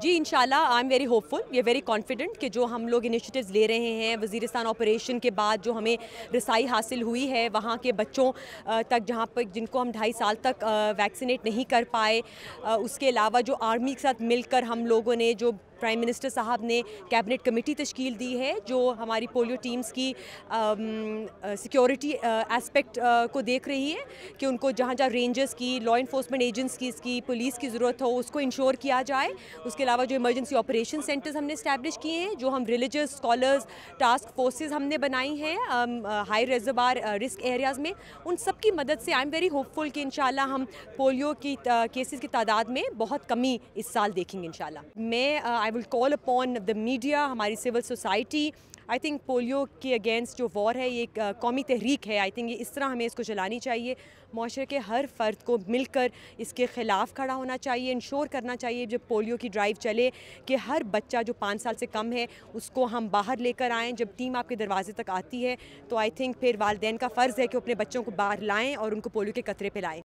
जी, इंशाल्लाह I am very hopeful, we are very confident कि जो हम लोग इनिशिएटिव्स ले रहे हैं वज़ीरिस्तान ऑपरेशन के बाद जो हमें रसाई हासिल हुई है वहाँ के बच्चों तक, जहाँ पर जिनको हम 2.5 साल तक वैक्सीनेट नहीं कर पाए, उसके अलावा जो आर्मी के साथ मिलकर हम लोगों ने, जो प्राइम मिनिस्टर साहब ने कैबिनेट कमेटी तश्कील दी है जो हमारी पोलियो टीम्स की सिक्योरिटी एस्पेक्ट को देख रही है कि उनको जहाँ जहाँ रेंजर्स की, लॉ इन्फोर्समेंट एजेंट्स की पुलिस की ज़रूरत हो उसको इंश्योर किया जाए। उसके अलावा जो इमरजेंसी ऑपरेशन सेंटर्स हमने इस्टेब्लिश किए हैं, जो हम रिलीजियस स्कॉलर्स टास्क फोर्सेस हमने बनाई हैं हाई रिजर्वायर रिस्क एरियाज़ में, उन सब की मदद से आई एम वेरी होपफुल कि इंशाल्लाह हम पोलियो की केसेस की तादाद में बहुत कमी इस साल देखेंगे इंशाल्लाह। मैं I will call upon the media, हमारी civil society. I think polio के अगेंस्ट जो वॉर है ये एक कौमी तहरीक है। आई थिंक इस तरह हमें इसको चलानी चाहिए। मुआशरे के हर फ़र्द को मिलकर इसके ख़िलाफ़ खड़ा होना चाहिए। इंश्योर करना चाहिए जब पोलियो की ड्राइव चले कि हर बच्चा जो 5 साल से कम है उसको हम बाहर लेकर आएँ। जब टीम आपके दरवाजे तक आती है तो आई थिंक फिर वालिदैन का फ़र्ज़ है कि अपने बच्चों को बाहर लाएँ और उनको पोलियो के कतरे पिलाएँ।